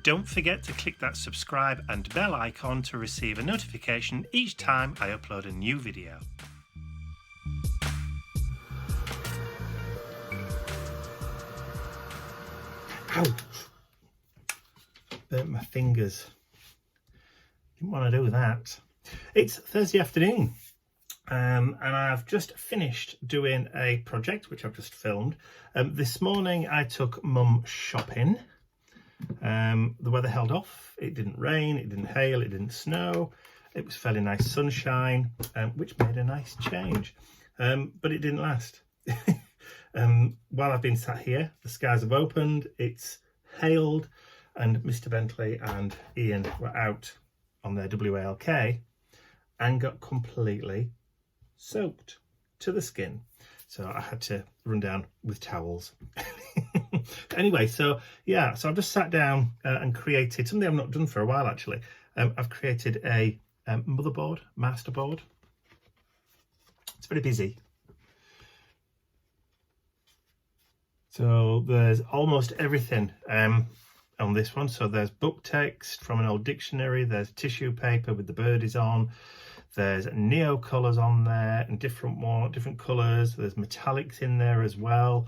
don't forget to click that subscribe and bell icon to receive a notification each time I upload a new video. Ow! Burnt my fingers. Didn't want to do that. It's Thursday afternoon. And I've just finished doing a project which I've just filmed. This morning I took Mum shopping. The weather held off. It didn't rain, it didn't hail, it didn't snow. It was fairly nice sunshine, which made a nice change. But it didn't last. While I've been sat here, the skies have opened, it's hailed, and Mr. Bentley and Ian were out on their WALK and got completely soaked to the skin. So I had to run down with towels. Anyway, so yeah, so I've just sat down and created something I've not done for a while actually. I've created a motherboard, masterboard. It's very busy. So there's almost everything on this one. So there's book text from an old dictionary, there's tissue paper with the birdies on, there's neo colours on there and different colours, there's metallics in there as well,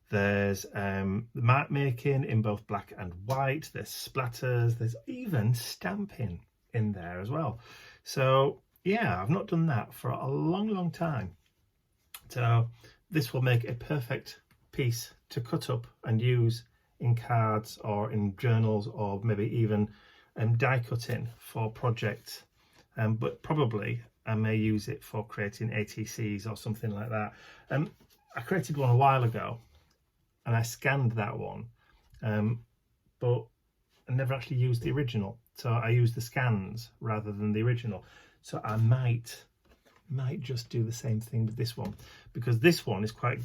there's mark making in both black and white, there's splatters, there's even stamping in there as well. So yeah, I've not done that for a long time. So this will make a perfect piece to cut up and use in cards or in journals, or maybe even die cutting for projects. But probably I may use it for creating ATCs or something like that. I created one a while ago and I scanned that one, but I never actually used the original. So I used the scans rather than the original. So I might just do the same thing with this one, because this one is quite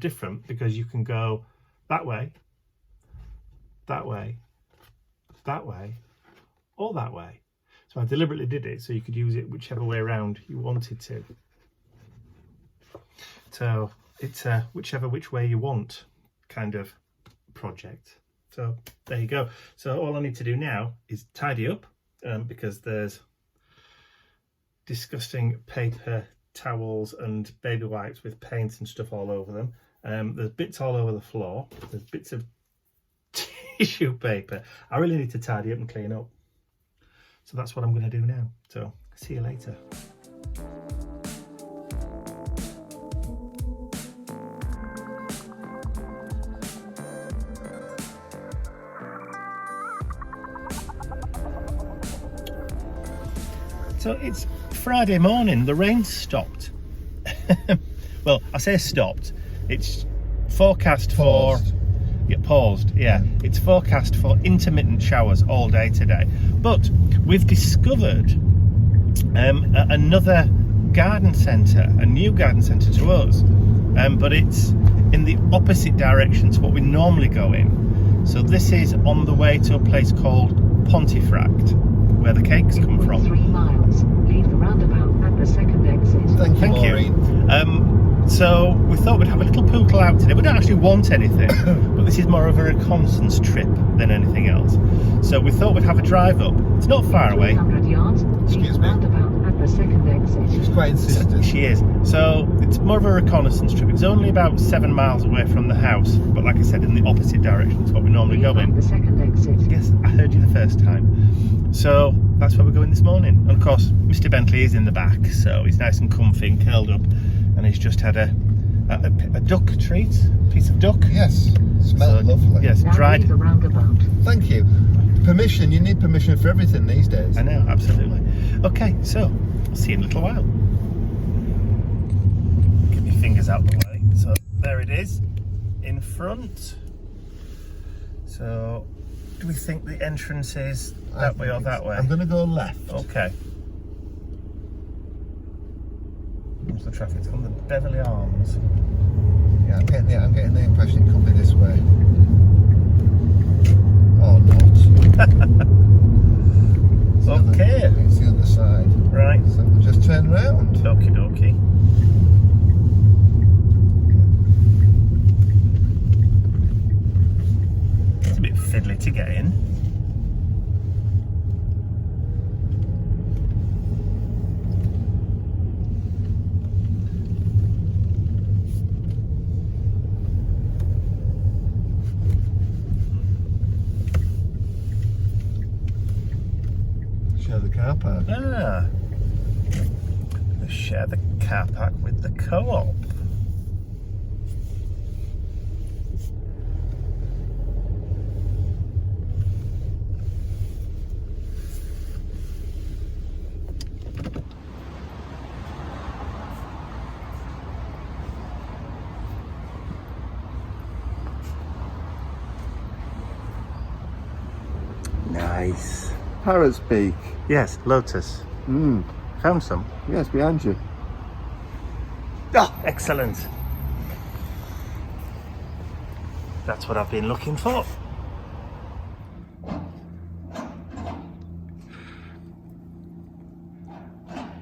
different, because you can go that way, that way, that way, or that way. So I deliberately did it so you could use it whichever way around you wanted to. So it's a which way you want kind of project. So there you go. So all I need to do now is tidy up, because there's disgusting paper towels and baby wipes with paint and stuff all over them. There's bits all over the floor. There's bits of tissue paper. I really need to tidy up and clean up. So that's what I'm going to do now. So see you later. So it's Friday morning, the rain stopped. Well, I say stopped. It's forecast for paused. Yeah, it's forecast for intermittent showers all day today. But we've discovered another garden centre, a new garden centre to us, but it's in the opposite direction to what we normally go in. So this is on the way to a place called Pontefract, where the cakes come from. 3 miles, leave the roundabout at the second exit. Thank you. So we thought we'd have a little pootle out today. We don't actually want anything, but this is more of a reconnaissance trip than anything else. So we thought we'd have a drive up. It's not far away. 300 yards, leave the roundabout at the second exit. She's quite insistent. She is. So it's more of a reconnaissance trip. It's only about 7 miles away from the house, but like I said, in the opposite direction to what we normally go in. The second exit. Yes, I heard you the first time. So that's where we're going this morning. And of course, Mr. Bentley is in the back, so he's nice and comfy and curled up. And he's just had a duck treat, piece of duck. Yes, smelled lovely. Yes, now dried. Leave the roundabout. Thank you. Permission, you need permission for everything these days. I know, absolutely. Okay, so I'll see you in a little while. Get my fingers out the way. So there it is, in front. So do we think the entrance is that way or that way? I'm going to go left. Okay. What's the traffic? It's on the Beverley Arms. Yeah, I'm getting the impression it could be this way. Or not. Okay. It's the other side. Right. So we'll just turn around. Okie dokie. It's a bit fiddly to get in. Share the car park. Ah, we share the car park with the co-op. Nice. Parrot's Beak. Yes, lotus. Found some. Yes, behind you. Oh, excellent. That's what I've been looking for.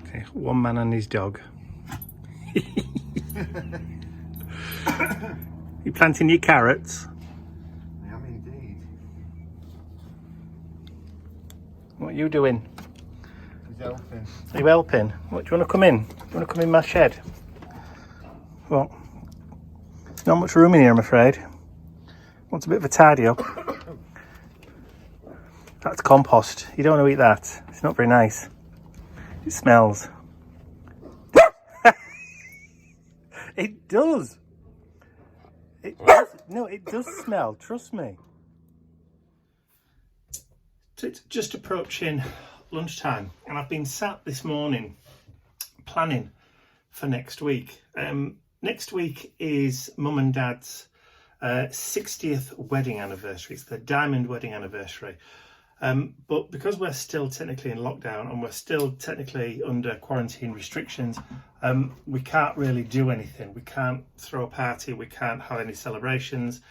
Okay, one man and his dog. You planting your carrots? I am indeed. What are you doing? He's helping. Are you helping? What, do you want to come in? Do you want to come in my shed? Well, not much room in here, I'm afraid. Wants a bit of a tidy up. That's compost. You don't want to eat that. It's not very nice. It smells. It does. It does. No, it does smell. Trust me. So it's just approaching lunchtime, and I've been sat this morning planning for next week. Next week is Mum and Dad's 60th wedding anniversary. It's their diamond wedding anniversary. But because we're still technically in lockdown and we're still technically under quarantine restrictions, we can't really do anything. We can't throw a party, we can't have any celebrations.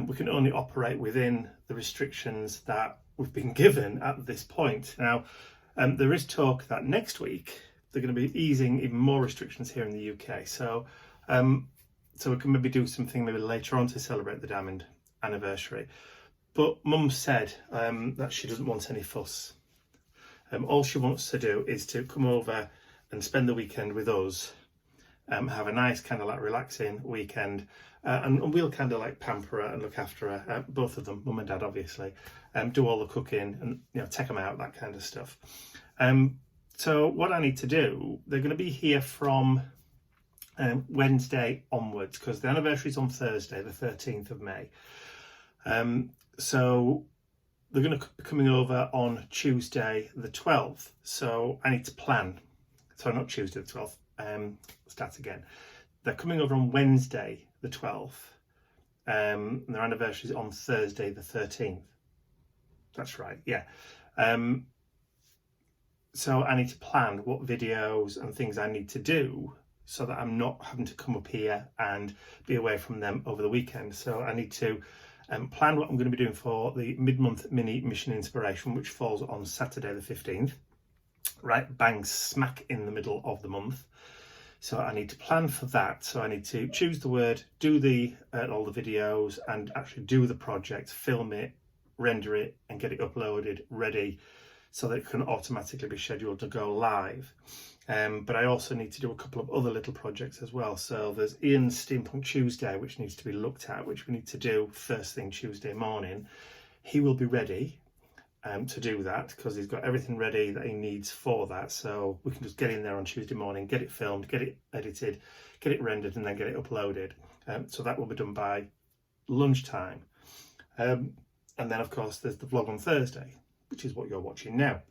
We can only operate within the restrictions that we've been given at this point. Now, there is talk that next week they're going to be easing even more restrictions here in the UK. So we can maybe do something maybe later on to celebrate the diamond anniversary. But Mum said that she doesn't want any fuss. All she wants to do is to come over and spend the weekend with us, have a nice kind of like relaxing weekend, and we'll kind of like pamper her and look after her, both of them, Mum and Dad obviously, do all the cooking and, you know, take them out, that kind of stuff. So what I need to do, they're going to be here from Wednesday onwards, because the anniversary is on Thursday, the 13th of May. So they're going to be coming over on Tuesday the 12th. So I need to plan. Sorry, not Tuesday the 12th. Start again. They're coming over on Wednesday the 12th. And their anniversary is on Thursday the 13th. That's right, yeah. So I need to plan what videos and things I need to do so that I'm not having to come up here and be away from them over the weekend. So I need to plan what I'm going to be doing for the mid-month mini mission inspiration, which falls on Saturday the 15th, right bang smack in the middle of the month. So I need to plan for that. So I need to choose the word, do the all the videos, and actually do the project, film it, render it, and get it uploaded ready so that it can automatically be scheduled to go live. But I also need to do a couple of other little projects as well. So there's Ian's Steampunk Tuesday, which needs to be looked at, which we need to do first thing Tuesday morning. He will be ready to do that because he's got everything ready that he needs for that. So we can just get in there on Tuesday morning, get it filmed, get it edited, get it rendered, and then get it uploaded. So that will be done by lunchtime. And then, of course, there's the vlog on Thursday, which is what you're watching now.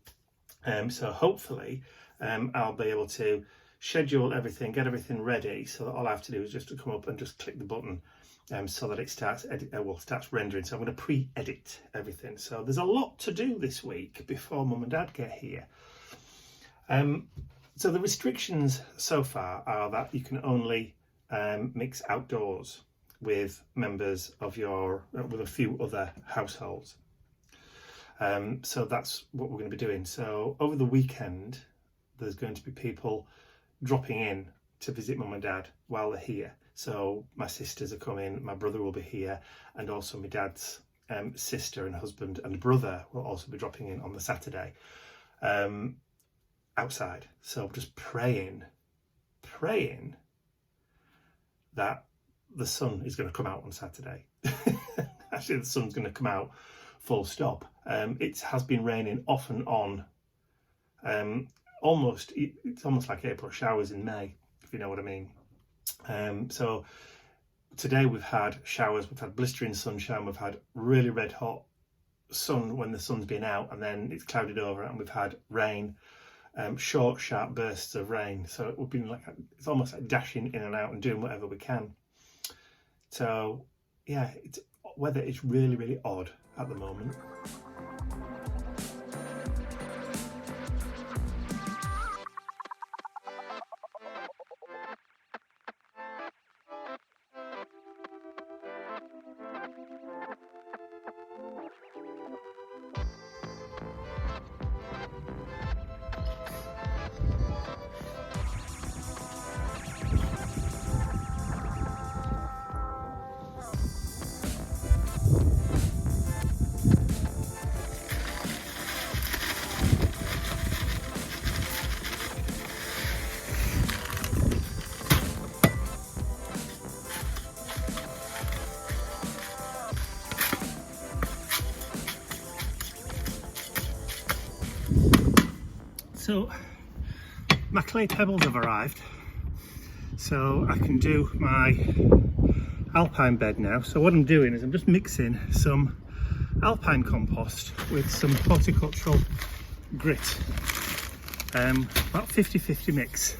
So hopefully I'll be able to schedule everything, get everything ready, so that all I have to do is just to come up and just click the button so that it starts starts rendering. So I'm going to pre-edit everything. So there's a lot to do this week before Mum and Dad get here. So the restrictions so far are that you can only mix outdoors with members of with a few other households. So that's what we're going to be doing. So over the weekend, there's going to be people dropping in to visit Mum and Dad while they're here. So my sisters are coming, my brother will be here, and also my dad's sister and husband and brother will also be dropping in on the Saturday outside. So just praying that the sun is going to come out on Saturday. Actually, the sun's going to come out full stop. It has been raining off and on. It's almost like April showers in May, if you know what I mean. So today we've had showers, we've had blistering sunshine, we've had really red hot sun when the sun's been out, and then it's clouded over, and we've had rain, short sharp bursts of rain. So we've been it's almost like dashing in and out and doing whatever we can. So yeah, weather is really, really odd at the moment. So my clay pebbles have arrived, so I can do my alpine bed now. So what I'm doing is I'm just mixing some alpine compost with some horticultural grit, about 50-50 mix,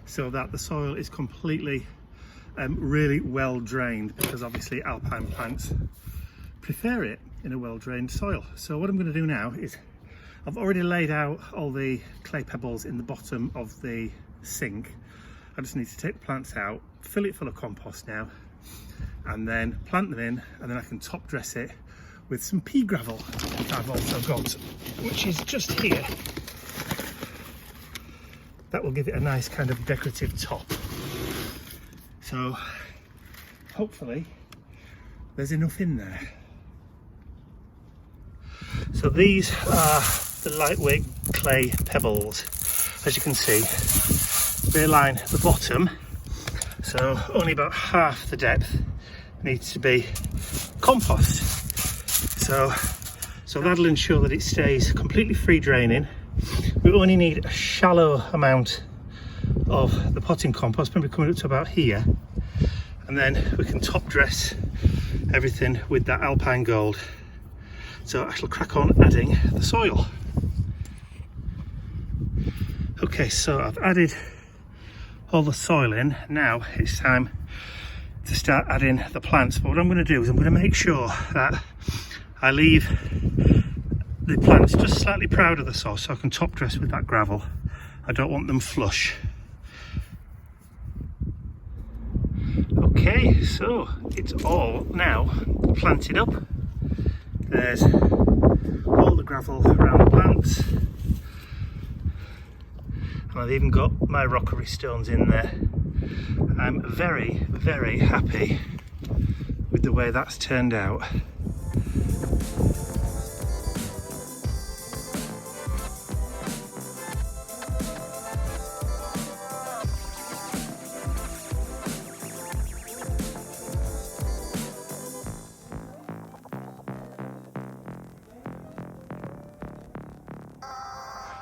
so that the soil is completely really well drained, because obviously alpine plants prefer it in a well drained soil. So what I'm going to do now is, I've already laid out all the clay pebbles in the bottom of the sink. I just need to take the plants out, fill it full of compost now, and then plant them in, and then I can top dress it with some pea gravel that I've also got, which is just here. That will give it a nice kind of decorative top. So hopefully there's enough in there. So these are the lightweight clay pebbles. As you can see, they line the bottom, so only about half the depth needs to be compost. So that'll ensure that it stays completely free draining. We only need a shallow amount of the potting compost, maybe coming up to about here, and then we can top dress everything with that alpine gold. So I shall crack on adding the soil. Okay, so I've added all the soil in. Now it's time to start adding the plants. But what I'm going to do is I'm going to make sure that I leave the plants just slightly proud of the soil, so I can top dress with that gravel. I don't want them flush. Okay, so it's all now planted up. There's all the gravel around the plants, and I've even got my rockery stones in there. I'm very, very happy with the way that's turned out.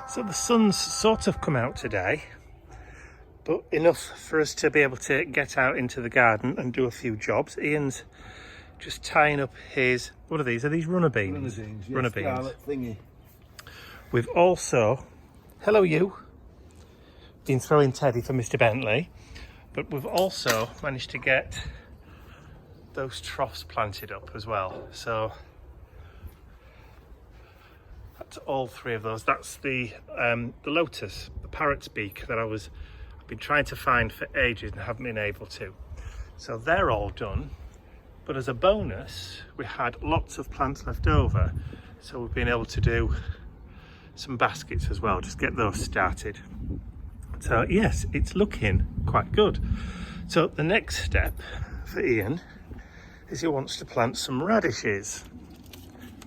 So the sun's sort of come out today, but enough for us to be able to get out into the garden and do a few jobs. Ian's just tying up his, what are these? Are these runner beans? Runner beans, yes, runner beans. scarlet thingy. We've also, hello you, been throwing Teddy for Mr. Bentley, but we've also managed to get those troughs planted up as well. So that's all three of those. That's the lotus, the parrot's beak that I've been trying to find for ages and haven't been able to. So they're all done. But as a bonus, we had lots of plants left over, so we've been able to do some baskets as well, just get those started. So yes, it's looking quite good. So the next step for Ian is he wants to plant some radishes.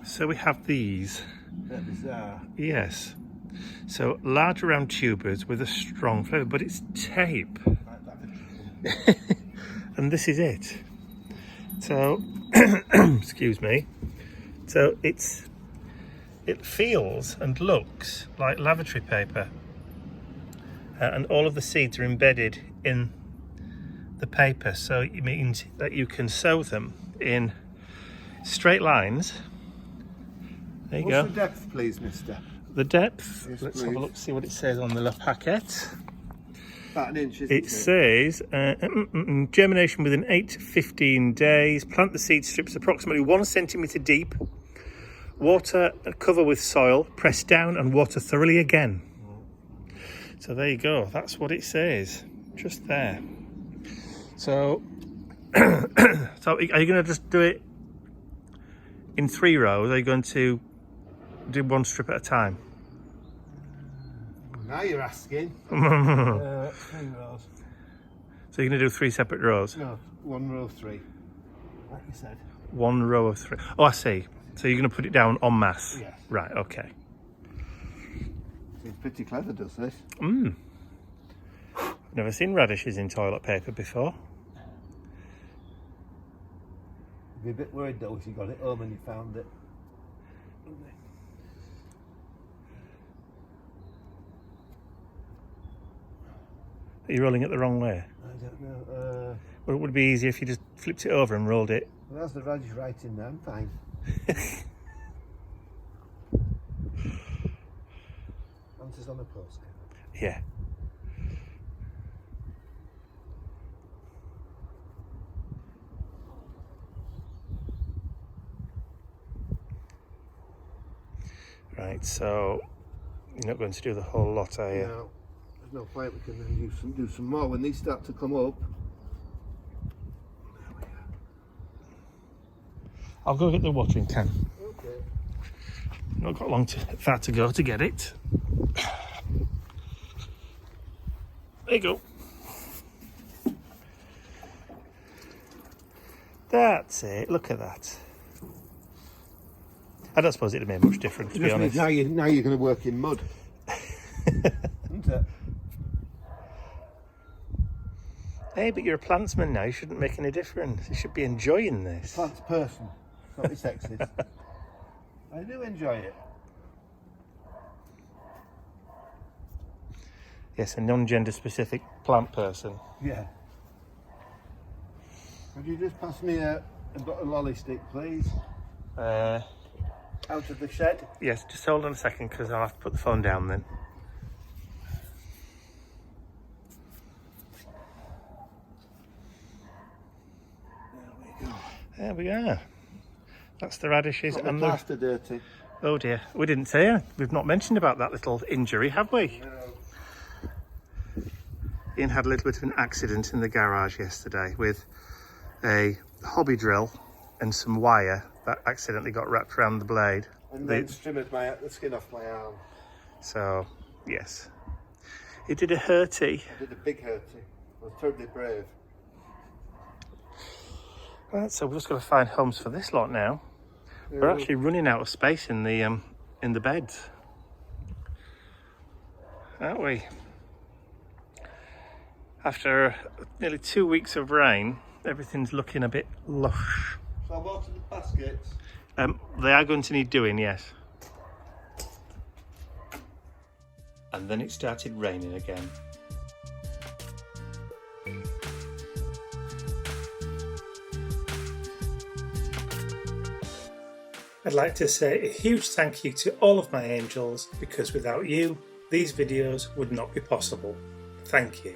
So we have these. They're bizarre. Yes. So large round tubers with a strong flavour, but it's tape. And this is it. So, excuse me. So it feels and looks like lavatory paper. And all of the seeds are embedded in the paper. So it means that you can sow them in straight lines. There you go. What's the depth, please, mister? The depth, Yes, let's please. have a look, see what it says on the la paquette. About an inch, isn't It says germination within 8 to 15 days. Plant the seed strips approximately 1 centimetre deep. Water, cover with soil, press down and water thoroughly again. So there you go, that's what it says, just there. So, so are you going to just do it in 3 rows? Are you going to do 1 strip at a time? Now you're asking. 3 rows. So you're going to do 3 separate rows? No, 1 row 3. Like you said. 1 row of 3. Oh, I see. So you're going to put it down en masse? Yes. Right, okay. It's pretty clever, does this? Never seen radishes in toilet paper before. You'd be a bit worried though if you got it home and you found it. Are you rolling it the wrong way? I don't know. Well, it would be easier if you just flipped it over and rolled it. Well, that's the radish right in there. I'm fine. Answers on a postcard. Yeah. Right, so you're not going to do the whole lot, are you? No, there's no point. We can then do some more when these start to come up. I'll go get the watering can. Okay. Not got far to go to get it. There you go. That's it. Look at that. I don't suppose it'd made much difference, to be honest. Now you're going to work in mud. Isn't it? Hey, but you're a plantsman now. You shouldn't make any difference. You should be enjoying this. Plants person. Not be sexist. I do enjoy it. Yes, a non-gender specific plant person. Yeah. Could you just pass me a lolly stick, please? Out of the shed. Yes, just hold on a second because I'll have to put the phone down then. There we are. That's the radishes Got the and plaster dirty. Oh dear, we didn't say. We've not mentioned about that little injury, have we? No. Ian had a little bit of an accident in the garage yesterday with a hobby drill and some wire that accidentally got wrapped around the blade. And then trimmed the skin off my arm. So, yes. It did a hurty. I did a big hurty. I was terribly brave. Right, so we've just got to find homes for this lot now. Yeah. We're actually running out of space in the beds, aren't we? After nearly 2 weeks of rain, everything's looking a bit lush. So I watered the baskets. They are going to need doing, yes. And then it started raining again. I'd like to say a huge thank you to all of my angels, because without you, these videos would not be possible. Thank you.